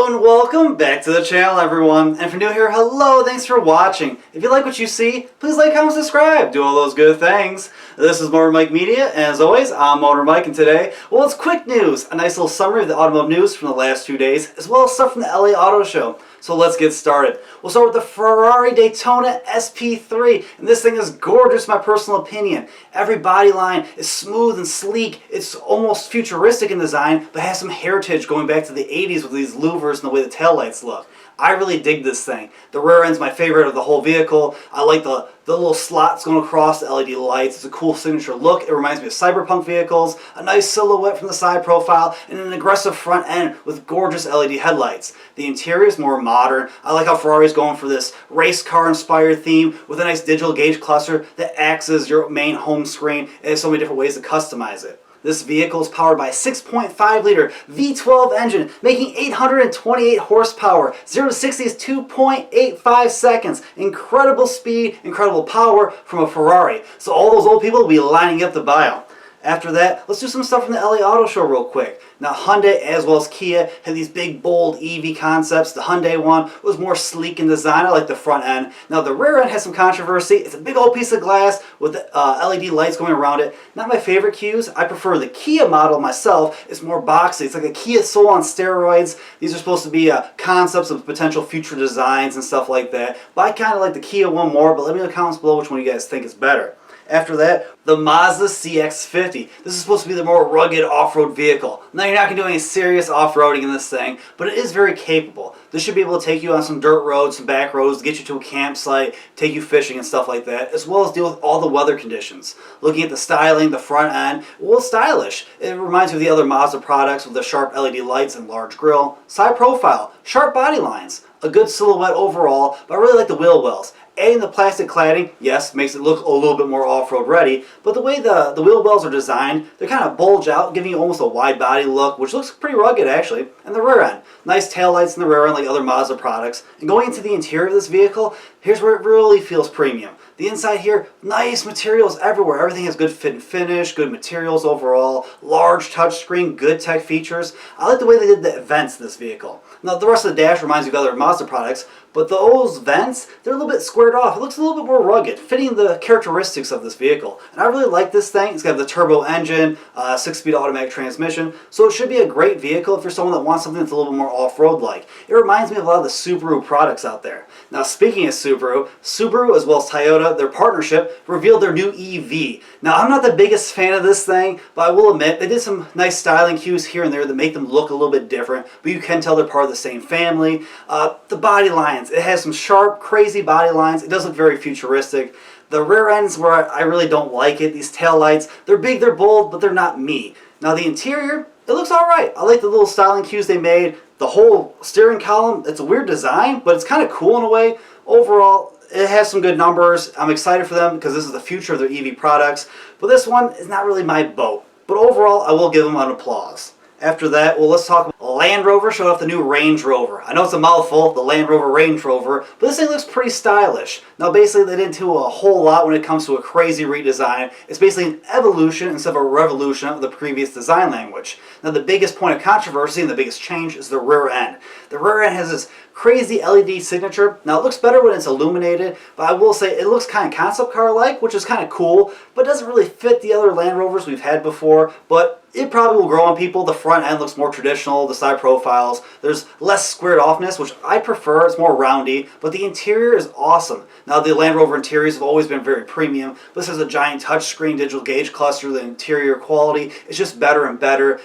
And welcome back to the channel, everyone. And if you're new here, hello, thanks for watching. If you like what you see, please like, comment, subscribe, do all those good things. This is Motor Mike Media, and as always, I'm Motor Mike, and today, well, it's quick news, a nice little summary of the automotive news from the last 2 days, as well as stuff from the LA Auto Show. So let's get started. We'll start with the Ferrari Daytona Sp3, and this thing is gorgeous, in my personal opinion. Every body line is smooth and sleek. It's almost futuristic in design, but has some heritage going back to the 80s with these louvers and the way the taillights look. I really dig this thing. The rear end's my favorite of the whole vehicle. I like the little slots going across the LED lights. It's a cool signature look. It reminds me of cyberpunk vehicles, a nice silhouette from the side profile, and an aggressive front end with gorgeous LED headlights. The interior is more modern. I like how Ferrari's going for this race car inspired theme with a nice digital gauge cluster that acts as your main home screen. It has so many different ways to customize it. This vehicle is powered by a 6.5-liter V12 engine, making 828 horsepower. 0 to 60 is 2.85 seconds. Incredible speed, incredible power from a Ferrari. So all those old people will be lining up to buy them. After that, let's do some stuff from the LA Auto Show real quick. Now, Hyundai as well as Kia had these big, bold EV concepts. The Hyundai one was more sleek in design. I like the front end. Now, the rear end has some controversy. It's a big old piece of glass with LED lights going around it. Not my favorite cues. I prefer the Kia model myself. It's more boxy. It's like a Kia Soul on steroids. These are supposed to be concepts of potential future designs and stuff like that. But I kind of like the Kia one more, but let me know in the comments below which one you guys think is better. After that, the Mazda Cx-50. This is supposed to be the more rugged off-road vehicle. Now, you're not going to do any serious off-roading in this thing, but it is very capable. This should be able to take you on some dirt roads, some back roads, get you to a campsite, take you fishing and stuff like that, as well as deal with all the weather conditions. Looking at the styling, the front end, well, stylish. It reminds me of the other Mazda products with the sharp LED lights and large grille. Side profile, sharp body lines, a good silhouette overall, but I really like the wheel wells. Adding the plastic cladding, yes, makes it look a little bit more off-road ready, but the way the wheel wells are designed, they kind of bulge out, giving you almost a wide body look, which looks pretty rugged actually. And the rear end, nice taillights in the rear end like other Mazda products. And going into the interior of this vehicle, here's where it really feels premium. The inside here, nice materials everywhere. Everything has good fit and finish, good materials overall, large touchscreen, good tech features. I like the way they did the vents in this vehicle. Now, the rest of the dash reminds me of other Mazda products, but those vents, they're a little bit squared off. It looks a little bit more rugged, fitting the characteristics of this vehicle. And I really like this thing. It's got the turbo engine, 6-speed automatic transmission, so it should be a great vehicle if you're someone that wants something that's a little bit more off-road like. It reminds me of a lot of the Subaru products out there. Now, speaking of Subaru as well as Toyota, their partnership revealed their new EV. Now, I'm not the biggest fan of this thing, but I will admit they did some nice styling cues here and there that make them look a little bit different, but you can tell they're part of the same family. The body lines, it has some sharp, crazy body lines. It does look very futuristic. The rear end's where I really don't like it. These tail lights, they're big, they're bold, but they're not me. Now, the interior, it looks alright. I like the little styling cues they made. The whole steering column, it's a weird design, but it's kind of cool in a way. Overall, it has some good numbers. I'm excited for them because this is the future of their EV products. But this one is not really my boat. But overall, I will give them an applause. After that, well, let's talk about Land Rover showed off the new Range Rover. I know it's a mouthful, the Land Rover Range Rover, but this thing looks pretty stylish. Now, basically, they didn't do a whole lot when it comes to a crazy redesign. It's basically an evolution instead of a revolution of the previous design language. Now, the biggest point of controversy and the biggest change is the rear end. The rear end has this crazy LED signature. Now, it looks better when it's illuminated, but I will say it looks kind of concept car-like, which is kind of cool, but doesn't really fit the other Land Rovers we've had before, but it probably will grow on people. The front end looks more traditional, the side profiles. There's less squared offness, which I prefer. It's more roundy, but the interior is awesome. Now, the Land Rover interiors have always been very premium. This has a giant touchscreen digital gauge cluster. The interior quality is just better and better.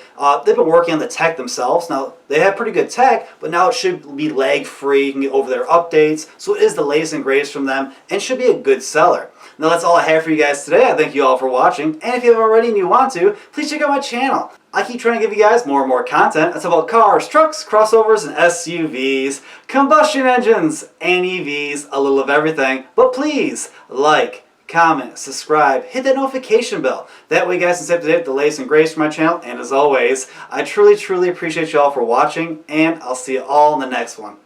They've been working on the tech themselves. Now, they have pretty good tech, but now it should be lag-free. You can get over their updates. So it is the latest and greatest from them and should be a good seller. Now, that's all I have for you guys today. I thank you all for watching. And if you haven't already and you want to, please check out my channel. I keep trying to give you guys more and more content. It's about cars, trucks, crossovers, and SUVs, combustion engines, and EVs, a little of everything. But please, like, comment, subscribe, hit that notification bell. That way you guys can stay up to date with the latest and greatest from my channel. And as always, I truly, truly appreciate you all for watching, and I'll see you all in the next one.